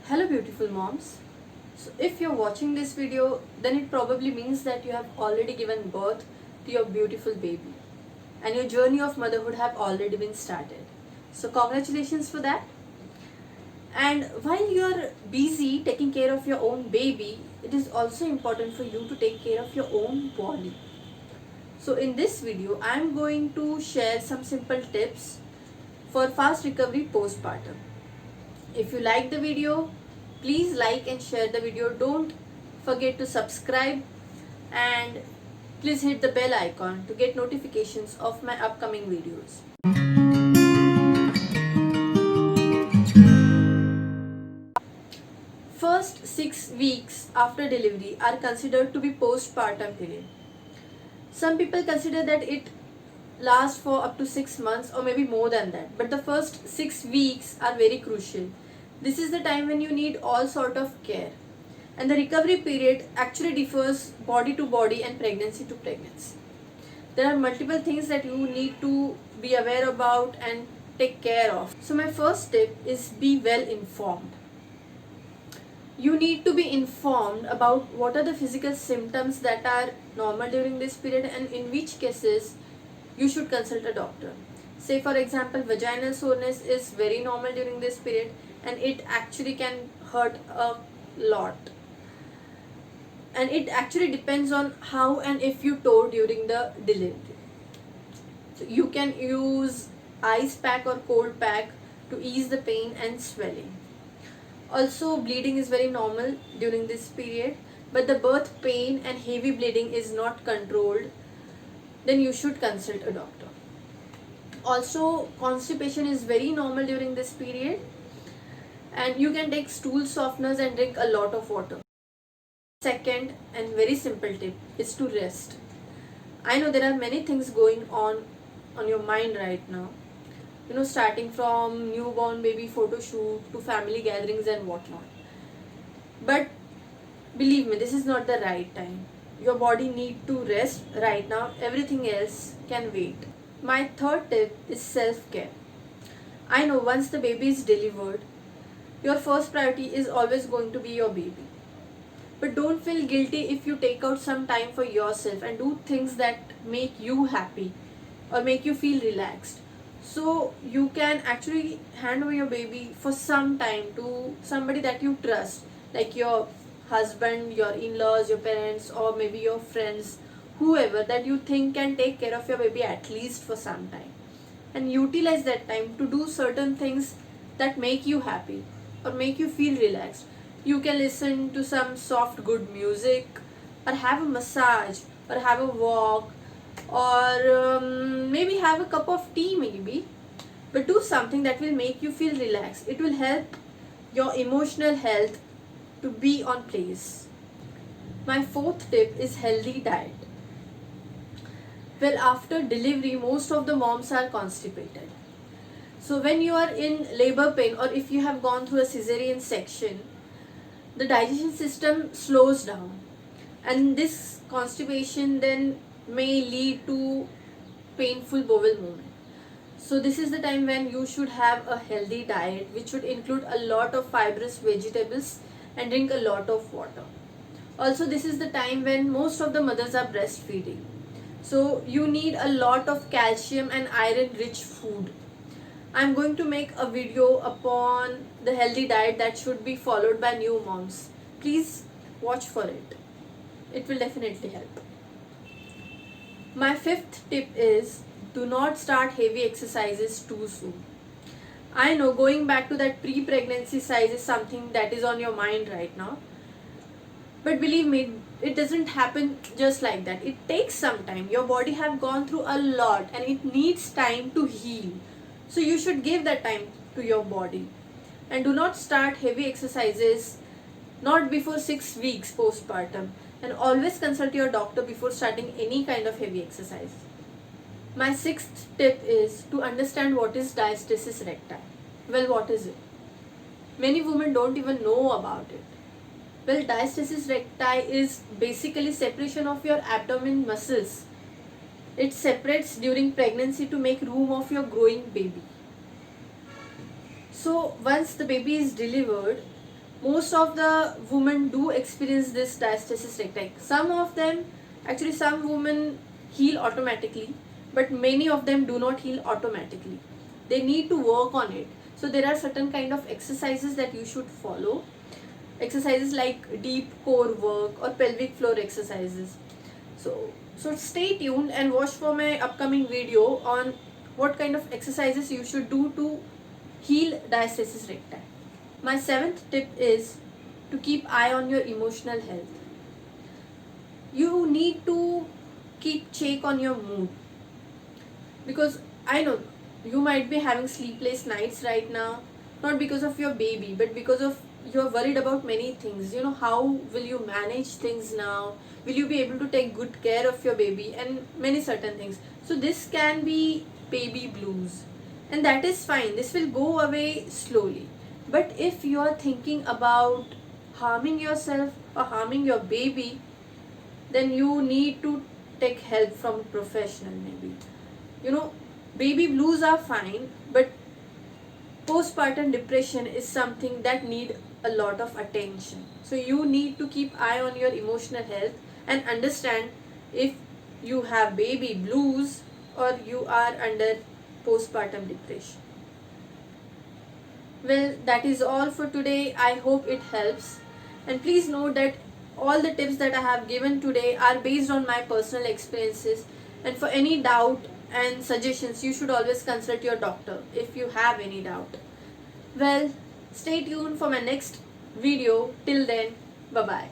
Hello beautiful moms. So if you're watching this video, then it probably means that you have already given birth to your beautiful baby and your journey of motherhood have already been started. So congratulations for that. And while you're busy taking care of your own baby, it is also important for you to take care of your own body. So in this video, I'm going to share some simple tips for fast recovery postpartum. If you like the video, please like and share the video. Don't forget to subscribe and please hit the bell icon to get notifications of my upcoming videos. First 6 weeks after delivery are considered to be postpartum period. Some people consider that it lasts for up to 6 months or maybe more than that, but the first 6 weeks are very crucial. This is the time when you need all sort of care, and the recovery period actually differs body to body and pregnancy to pregnancy. There are multiple things that you need to be aware about and take care of. So my first tip is be well informed. You need to be informed about what are the physical symptoms that are normal during this period and in which cases you should consult a doctor. Say for example, vaginal soreness is very normal during this period and it actually can hurt a lot. And it actually depends on how and if you tore during the delivery. So you can use ice pack or cold pack to ease the pain and swelling. Also, bleeding is very normal during this period, but the birth pain and heavy bleeding is not controlled, then you should consult a doctor. Also, constipation is very normal during this period, and you can take stool softeners and drink a lot of water. Second and very simple tip is to rest. I know there are many things going on your mind right now, starting from newborn baby photo shoot to family gatherings and whatnot. But believe me, this is not the right time. Your body needs to rest right now, everything else can wait. My third tip is self-care. I know once the baby is delivered, your first priority is always going to be your baby. But don't feel guilty if you take out some time for yourself and do things that make you happy or make you feel relaxed. So you can actually hand over your baby for some time to somebody that you trust, like your husband, your in-laws, your parents, or maybe your friends, whoever that you think can take care of your baby at least for some time. And utilize that time to do certain things that make you happy or make you feel relaxed. You can listen to some soft good music or have a massage or have a walk or maybe have a cup of tea maybe, but do something that will make you feel relaxed. It will help your emotional health to be on place. My fourth tip is healthy diet. Well, after delivery most of the moms are constipated. So when you are in labor pain or if you have gone through a cesarean section, the digestion system slows down, and this constipation then may lead to painful bowel movement. So this is the time when you should have a healthy diet which should include a lot of fibrous vegetables and drink a lot of water. Also, this is the time when most of the mothers are breastfeeding. So you need a lot of calcium and iron rich food. I'm going to make a video upon the healthy diet that should be followed by new moms. Please watch for it. It will definitely help. My fifth tip is do not start heavy exercises too soon. I know going back to that pre-pregnancy size is something that is on your mind right now. But believe me, it doesn't happen just like that. It takes some time. Your body have gone through a lot and it needs time to heal. So you should give that time to your body. And do not start heavy exercises not before 6 weeks postpartum. And always consult your doctor before starting any kind of heavy exercise. My sixth tip is to understand what is diastasis recti. Well, what is it? Many women don't even know about it. Well, diastasis recti is basically separation of your abdomen muscles. It separates during pregnancy to make room of your growing baby. So once the baby is delivered, most of the women do experience this diastasis recti. Some women heal automatically, but many of them do not heal automatically. They need to work on it. So there are certain kind of exercises that you should follow. Exercises like deep core work or pelvic floor exercises. So stay tuned and watch for my upcoming video on what kind of exercises you should do to heal diastasis recti. My seventh tip is to keep eye on your emotional health. You need to keep check on your mood, because I know you might be having sleepless nights right now, not because of your baby, but because of you're worried about many things. How will you manage things now? Will you be able to take good care of your baby and many certain things? So this can be baby blues, and that is fine. This will go away slowly. But if you are thinking about harming yourself or harming your baby, then you need to take help from a professional maybe. Baby blues are fine, but postpartum depression is something that need a lot of attention. So you need to keep eye on your emotional health and understand if you have baby blues or you are under postpartum depression. Well, that is all for today. I hope it helps. And please note that all the tips that I have given today are based on my personal experiences. And for any doubt and suggestions, you should always consult your doctor if you have any doubt. Well, stay tuned for my next video. Till then, bye bye.